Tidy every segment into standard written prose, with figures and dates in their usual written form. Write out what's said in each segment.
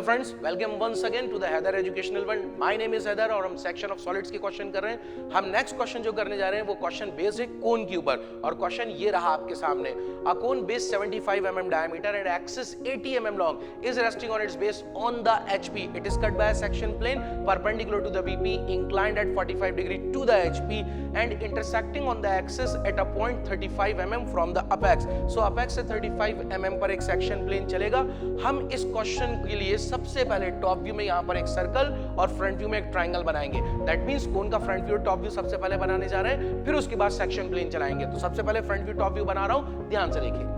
Friends, welcome once again to the Haider educational world. My name is Haider और हम section of solids के question कर रहे हैं। हम नेक्स्ट क्वेश्चन जो करने जा रहे हैं वो क्वेश्चन बेस्ड है कोन के ऊपर, और क्वेश्चन ये रहा आपके सामने। अ कोन base 75 mm diameter and axis 80 mm long is resting on its base on the HP. It is cut by a section plane perpendicular to the BP, inclined at 45 degree to the HP and intersecting on the axis at a point 35 mm from the apex. So apex से 35 mm पर एक section plane चलेगा। हम इस question के लिए सबसे पहले टॉप व्यू में यहाँ पर एक सर्कल और फ्रंट व्यू में एक ट्राइंगल बनाएंगे। दैट मींस कोन का फ्रंट व्यू और टॉप व्यू सबसे पहले बनाने जा रहे हैं, फिर उसके बाद सेक्शन प्लेन चलाएंगे। तो सबसे पहले फ्रंट व्यू टॉप व्यू बना रहा हूं, ध्यान से देखिए।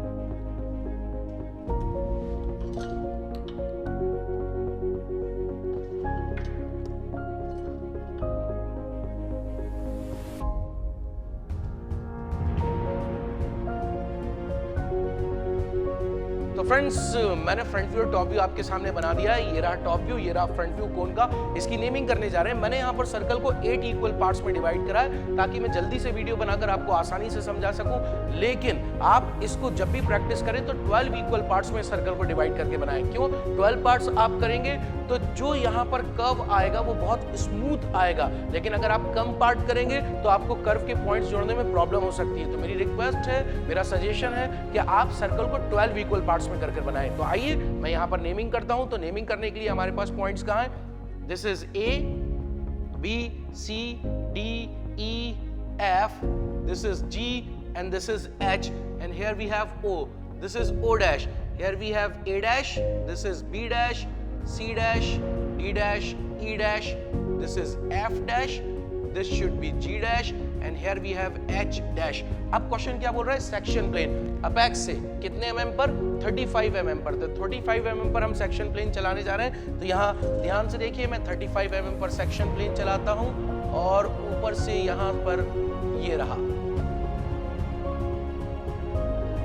तो फ्रेंड्स, मैंने फ्रंट व्यू और टॉप व्यू आपके सामने बना दिया है। ये रहा टॉप व्यू, ये रहा फ्रंट व्यू कोन का। इसकी नेमिंग करने जा रहे हैं। मैंने यहाँ पर सर्कल को 8 इक्वल पार्ट्स में डिवाइड करा है ताकि मैं जल्दी से वीडियो बनाकर आपको आसानी से समझा सकूं। लेकिन आप इसको जब भी प्रैक्टिस करें तो 12 इक्वल पार्ट्स में सर्कल को डिवाइड करके बनाएं। क्यों 12 पार्ट्स आप करेंगे तो जो यहाँ पर कर्व आएगा वो बहुत स्मूथ आएगा, लेकिन अगर आप कम पार्ट करेंगे तो आपको कर्व के पॉइंट्स जोड़ने में प्रॉब्लम हो सकती है। तो मेरी रिक्वेस्ट है, मेरा सजेशन है कि आप सर्कल को 12 इक्वल पार्ट्स में करके बनाएं। तो आइए मैं यहाँ पर नेमिंग करता हूं। तो नेमिंग करने के लिए हमारे पास पॉइंट्स कहाँ हैं? This is A, B, C, D, E, F, this is G and this is H, and here we have O, this is O dash, here we have A dash, this is B dash, C dash, D dash, E dash, this is F dash, this should be G dash, and here we have H dash. अब question क्या बोल रहा है? Section plane apex से कितने mm पर? 35 mm पर। तो 35 mm पर हम सेक्शन प्लेन चलाने जा रहे हैं। तो यहाँ ध्यान से देखिए, मैं 35 mm पर सेक्शन प्लेन चलाता हूँ और ऊपर से यहाँ पर ये रहा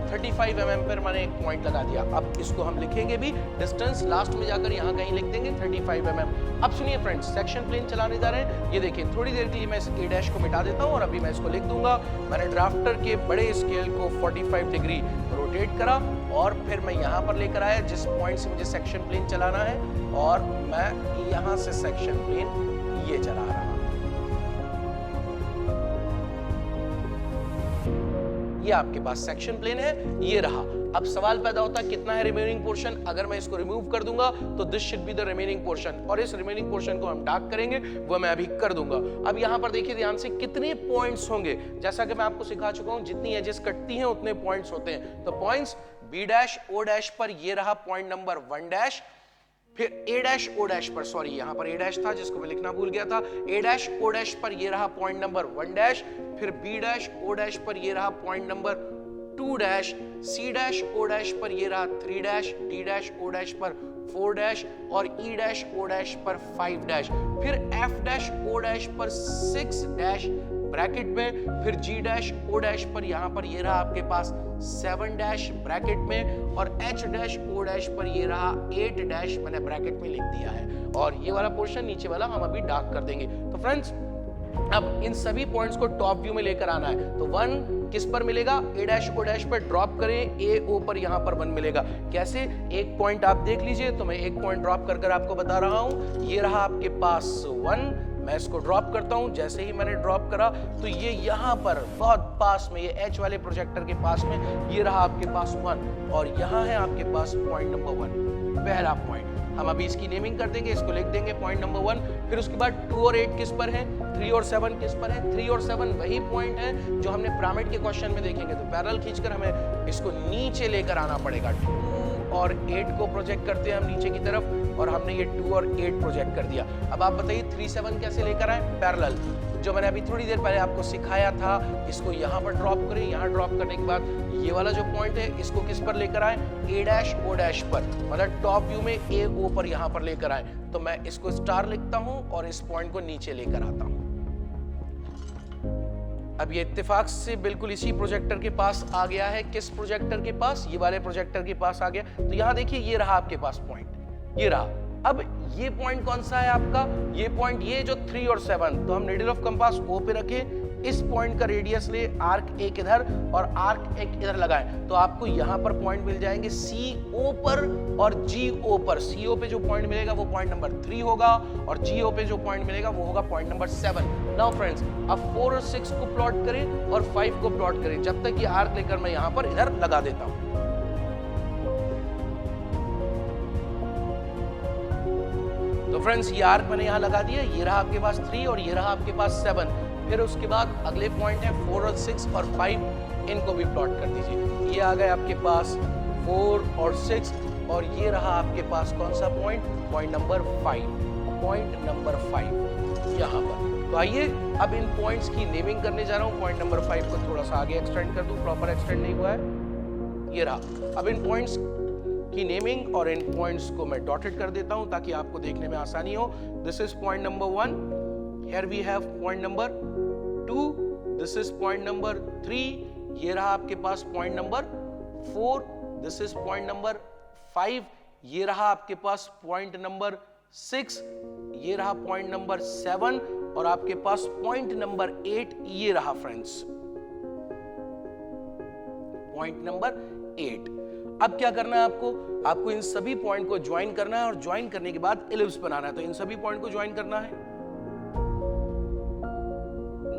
35 mm पर मैंने एक पॉइंट लगा दिया। अब इसको हम लिखेंगे भी, डिस्टेंस लास्ट में जाकर यहाँ कहीं लिख देंगे 35 mm। अब सुनिए फ्रेंड्स, सेक्शन प्लेन चलाने जा रहे हैं। ये देखिए, थोड़ी देर के लिए मैं इस ए डैश को मिटा देता हूँ और अभी मैं इसको लिख दूंगा। मैंने ड्राफ्टर के बड़े स्केल को 45 डिग्री रोटेट करा और फिर मैं यहाँ पर लेकर आया जिस पॉइंट से मुझे सेक्शन प्लेन चलाना है, और मैं यहाँ से सेक्शन प्लेन ये चला रहा हूँ। ये आपके पास सेक्शन प्लेन है, ये रहा। अब सवाल पैदा होता है कितना है रिमेनिंग पोर्शन। अगर मैं इसको रिमूव कर दूंगा तो this should be the remaining portion, और इस रिमेनिंग पोर्शन को हम डार्क करेंगे, वो मैं अभी कर दूंगा। अब यहाँ पर देखिए ध्यान से, कितने पॉइंट्स होंगे। जैसा कि मैं आपको सिखा चुका हूँ, जितनी एजेस कटती हैं उतने पॉइंट्स होते हैं। तो points B dash O dash पर ये रहा पॉइंट नंबर 1 डैश, फिर ए डैश ओ डैश पर, सॉरी यहाँ पर ए डैश था जिसको मैं लिखना भूल गया था, ए डैश ओ डैश पर ये रहा पॉइंट नंबर 1 डैश, फिर बी डैश ओ डैश पर ये रहा point number 2 dash, C dash O dash पर ये रहा 3 dash, D dash O dash पर 4 डैश और ई डैश ओ डैश पर 5 डैश, फिर एफ डैश ओ डैश पर 6 डैश ब्रैकेट में, फिर जी डैश ओ डैश पर यहाँ पर ये रहा आपके पास 7 डैश ब्रैकेट में, और एच डैश ओ डैश पर ये रहा 8 डैश मैंने ब्रैकेट में लिख दिया है। और ये वाला पोर्शन नीचे वाला हम अभी डार्क कर देंगे। तो फ्रेंड्स, अब इन सभी पॉइंट्स को टॉप व्यू में लेकर आना है। तो 1 किस पर मिलेगा? ए डैश ओ डैश पर ड्रॉप करें, ए ओ पर यहाँ पर 1 मिलेगा। कैसे? एक पॉइंट आप देख लीजिए, तो मैं एक पॉइंट ड्रॉप कर आपको बता रहा हूँ। ये रहा आपके पास 1, मैं इसको ड्रॉप करता हूं। जैसे ही मैंने ड्रॉप करा तो ये यहाँ पर बहुत पास में, ये एच वाले प्रोजेक्टर के पास में ये रहा आपके पास 1, और यहाँ है आपके पास पॉइंट नंबर 1, पहला पॉइंट। हम अभी इसकी नेमिंग कर देंगे, इसको लिख देंगे पॉइंट नंबर 1। फिर उसके बाद 2 और 8 किस पर है? 3 और 7 किस पर है? 3 और 7 वही पॉइंट है जो हमने पिरामिड के क्वेश्चन में देखेंगे। तो पैरेलल खींचकर हमें इसको नीचे लेकर आना पड़ेगा। 2 और 8 को प्रोजेक्ट करते हैं हम नीचे की तरफ, और हमने ये 2 और 8 प्रोजेक्ट कर दिया। अब आप बताइए 3 7 कैसे लेकर आए? पैरेलल, जो मैंने अभी थोड़ी देर पहले आपको सिखाया था। इसको यहाँ पर ड्रॉप करें, यहाँ ड्रॉप करने के बाद ये वाला जो पॉइंट है इसको किस पर लेकर आए? ए डैश ओ डैश पर, मतलब टॉप व्यू में ए ओ पर यहाँ पर लेकर आए। तो मैं इसको स्टार लिखता हूँ और इस पॉइंट को नीचे लेकर आता हूँ। अब ये इत्तेफाक से बिल्कुल इसी प्रोजेक्टर के पास आ गया है। किस प्रोजेक्टर के पास? ये वाले प्रोजेक्टर के पास आ गया। तो यहाँ देखिए, ये रहा आपके पास पॉइंट, ये रहा। अब ये पॉइंट कौन सा है आपका? ये पॉइंट, ये जो 3 और 7, तो हम नीडल ऑफ कंपास ओ पे रखें, इस पॉइंट का रेडियस ले, आर्क एक इधर और आर्क एक इधर लगाएं, तो आपको यहां पर पॉइंट मिल जाएंगे CO पर और GO पर। CO पे जो पॉइंट मिलेगा वो पॉइंट नंबर 3 होगा और GO पे जो पॉइंट मिलेगा वो होगा पॉइंट नंबर 7। नाउ फ्रेंड्स, अब 4 और 6 को प्लॉट करें और 5 को प्लॉट करें, जब तक ये आर्क लेकर मैं यहां पर इधर लगा देता हूं। तो फ्रेंड्स, ये आर्क मैंने यहां लगा दिया, ये रहा आपके पास 3 और ये रहा आपके पास 7। फिर उसके बाद अगले पॉइंट है 4 और 6 और 5, इनको भी प्लॉट कर दीजिए। ये आ गए आपके पास 4 और 6 और ये रहा आपके पास कौन सा point, point number 5, point number 5 यहाँ पर। तो आइए अब इन पॉइंट्स की नेमिंग करने जा रहा हूँ। पॉइंट नंबर 5 को थोड़ा सा आगे एक्सटेंड कर दूं, प्रॉपर एक्सटेंड नहीं हुआ है, ये रहा। अब इन पॉइंट्स की नेमिंग और इन पॉइंट्स को मैं डॉटेड कर देता हूं ताकि आपको देखने में आसानी हो। This is point number 1, here we have point number 2, this is point number 3, ये रहा आपके पास point number 4, this is point number 5, ये रहा आपके पास पॉइंट नंबर 6, ये रहा पॉइंट नंबर 7 और आपके पास पॉइंट नंबर 8 ये रहा फ्रेंड्स, पॉइंट नंबर 8। अब क्या करना है आपको इन सभी पॉइंट को ज्वाइन करना है और ज्वाइन करने के बाद इलिप्स बनाना है। तो इन सभी पॉइंट को ज्वाइन करना है।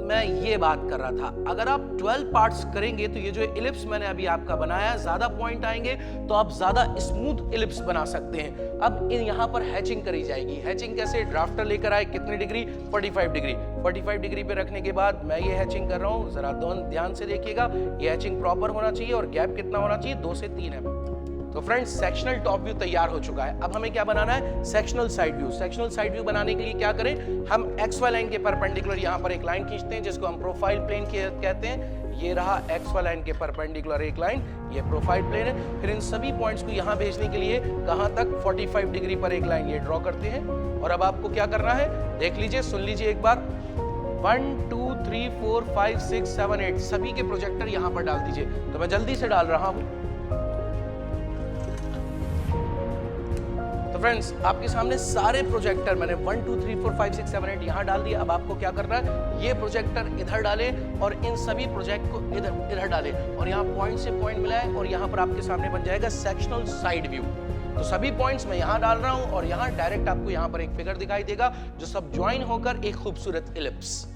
मैं ये बात कर रहा था, अगर आप 12 पार्ट्स करेंगे तो ये जो इलिप्स मैंने अभी आपका बनाया, ज्यादा पॉइंट आएंगे तो आप ज्यादा स्मूथ इलिप्स बना सकते हैं। अब इन यहां पर हैचिंग करी जाएगी। हैचिंग कैसे, ड्राफ्टर लेकर आए, कितनी डिग्री, 45 डिग्री। 45 डिग्री पे रखने के बाद मैं ये हैचिंग कर रहा हूं, जरा ध्यान से देखिएगा। ये हैचिंग प्रॉपर होना चाहिए और गैप कितना होना चाहिए, 2 से 3 mm। तो फ्रेंड्स, सेक्शनल टॉप व्यू तैयार हो चुका है। अब हमें क्या बनाना है, sectional side view. Sectional side view बनाने के लिए क्या करें, हम XY लाइन के परपेंडिकुलर यहां पर एक लाइन खींचते हैं जिसको हम प्रोफाइल प्लेन कहते हैं। ये रहा XY लाइन के परपेंडिकुलर एक लाइन, ये प्रोफाइल प्लेन है। फिर इन सभी पॉइंट्स को यहां भेजने के लिए कहां तक, 45 डिग्री पर एक लाइन ये ड्रॉ करते हैं। और अब आपको क्या करना है, देख लीजिए, सुन लीजिए एक बार। 1 2 3 4 5 6 7 8 सभी के प्रोजेक्टर यहां पर डाल दीजिए। तो मैं जल्दी से डाल रहा हूं। तो फ्रेंड्स, आपके सामने सारे प्रोजेक्टर मैंने 1 2 3 4 5 6 7 8 यहां डाल दिया। अब आपको क्या करना है, ये प्रोजेक्टर इधर डाले और इन सभी प्रोजेक्ट को इधर डाले और यहां पॉइंट से पॉइंट मिलाए और यहां पर आपके सामने बन जाएगा सेक्शनल साइड व्यू। तो सभी पॉइंट्स मैं यहां डाल रहा हूं और यहां डायरेक्ट आपको यहां पर एक फिगर दिखाई देगा जो सब ज्वाइन होकर एक खूबसूरत इलिप्स।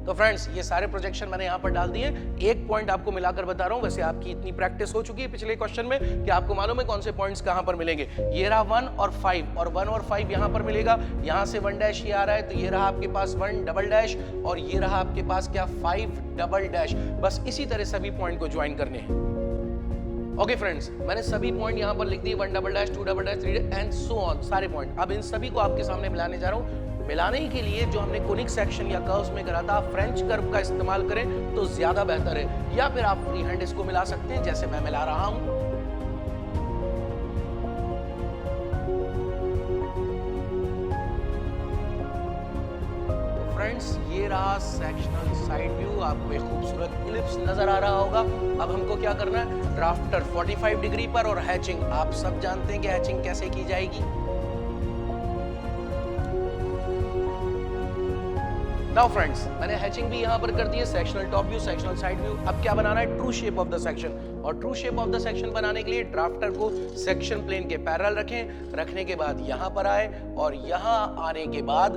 तो फ्रेंड्स, ये सारे प्रोजेक्शन मैंने यहां पर डाल दिए। एक पॉइंट आपको मिलाकर बता रहा हूं, वैसे आपकी इतनी प्रैक्टिस हो चुकी है पिछले क्वेश्चन में कि आपको मालूम है कौन से पॉइंट्स कहां पर मिलेंगे। ये रहा 1 और 5 और 1 और 5 यहां पर मिलेगा। यहां से 1 डैश ये आ रहा है तो ये रहा आपके पास 1 डबल डैश और ये रहा आपके पास क्या, 5 डबल डैश। बस इसी तरह सभी पॉइंट को ज्वाइन करने हैं। ओके फ्रेंड्स, मैंने सभी पॉइंट यहां पर लिख दिए, 1 double dash, 2 double dash, 3 and so on, सारे पॉइंट। अब इन सभी को आपके सामने मिलाने जा रहा हूं। मिलाने के लिए जो हमने कोनिक सेक्शन या कर्व्स में करा था, फ्रेंच कर्व का इस्तेमाल करें तो ज्यादा बेहतर है, या फिर आप फ्री हैंड इसको मिला सकते हैं जैसे मैं मिला रहा हूं। तो फ्रेंड्स, ये रहा सेक्शनल साइड व्यू। आपको एक खूबसूरत इलिप्स नजर आ रहा होगा। अब हमको क्या करना है, ड्राफ्टर 45 डिग्री पर और हैचिंग, आप सब जानते हैं कि हैचिंग कैसे की जाएगी। नाउ फ्रेंड्स, मैंने हैचिंग भी यहां पर कर दी है, sectional top view, sectional side view. अब क्या बनाना है, true shape of the section. और true shape of the section बनाने के लिए ड्राफ्टर को सेक्शन प्लेन के पैरेलल रखें। रखने के बाद यहां पर आए और यहां आने के बाद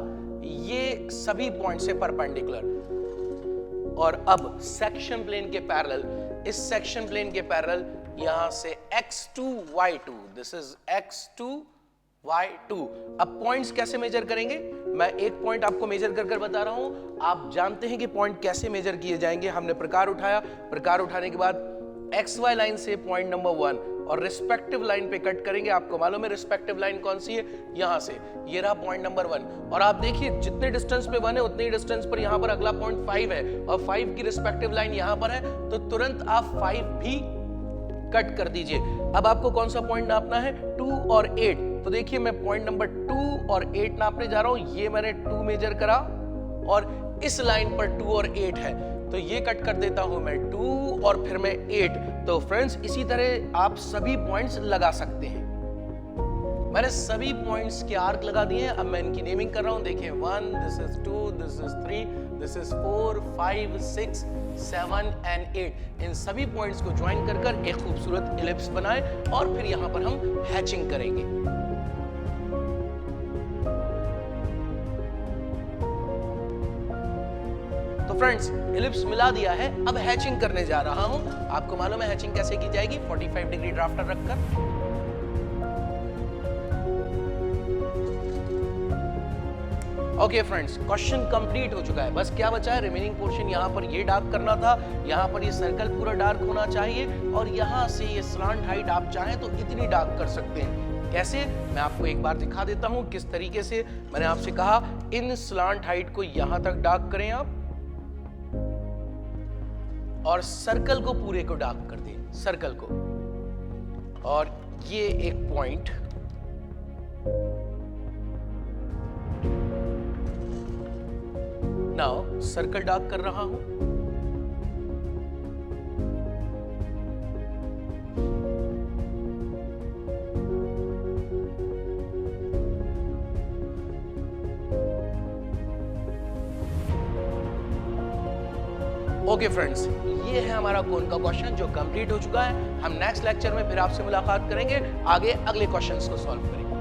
ये सभी पॉइंट से परपेंडिकुलर। और अब सेक्शन प्लेन के पैरेलल, इस सेक्शन प्लेन के पैरेलल यहां से x2 y2, this is x2 y2। अब पॉइंट्स कैसे मेजर करेंगे, मैं एक पॉइंट आपको मेजर कर बता रहा हूं। आप जानते हैं कि पॉइंट कैसे मेजर किए जाएंगे। हमने प्रकार उठाया, प्रकार उठाने के बाद XY लाइन से पॉइंट नंबर 1 और रिस्पेक्टिव लाइन पे कट करेंगे। आपको मालूम है रिस्पेक्टिव लाइन कौन सी है, यहां से ये रहा पॉइंट नंबर 1। और आप देखिए जितने डिस्टेंस पे 1 है उतनी डिस्टेंस पर यहां पर अगला पॉइंट 5 है और 5 की रिस्पेक्टिव लाइन यहां पर है, तो तुरंत आप 5 भी कट कर दीजिए। अब आपको कौन सा पॉइंट नापना है, 2 और 8। तो देखिए मैं पॉइंट नंबर 2 और 8 नापने जा रहा हूं। ये मैंने 2 मेजर करा और इस लाइन पर 2 और 8 है, तो ये कट कर देता हूं मैं 2 और फिर मैं 8। तो फ्रेंड्स, इसी तरह आप सभी पॉइंट्स लगा सकते हैं। मैंने सभी पॉइंट्स के आर्क लगा दिए हैं। अब मैं इनकी नेमिंग कर रहा हूं। देखिए 1, this is 2, this is 3, this is 4, 5, 6, 7 and 8। इन सभी पॉइंट्स को ज्वाइन कर कर एक खूबसूरत इलिप्स बनाएं और फिर यहां पर हम हैचिंग करेंगे। तो फ्रेंड्स, इलिप्स मिला दिया है, अब हैचिंग करने जा रहा हूं। आपको मालूम है हैचिंग कैसे की जाएगी? 45 डिग्री ड्राफ्टर रखकर। ओके फ्रेंड्स, क्वेश्चन कंप्लीट हो चुका है। बस क्या बचा है? रिमेनिंग पोर्शन यहाँ पर ये डार्क करना था, यहाँ पर ये सर्कल पूरा डार्क होना चाहिए और यहाँ से ये स्लांट हाइट आप चाहें तो इतनी डार्क कर सकते हैं। कैसे? मैं आपको एक बार दिखा देता हूँ किस तरीके से। मैंने आपसे कहा इन स्लांट हाइट को यहाँ तक डार्क करें आप और सर्कल को पूरे को डार्क कर दें, सर्कल को। और ये एक पॉइंट नाउ सर्कल डार्क कर रहा हूं। ओके फ्रेंड्स, ये है हमारा कोन का क्वेश्चन जो कंप्लीट हो चुका है। हम नेक्स्ट लेक्चर में फिर आपसे मुलाकात करेंगे, आगे अगले क्वेश्चंस को सॉल्व करेंगे।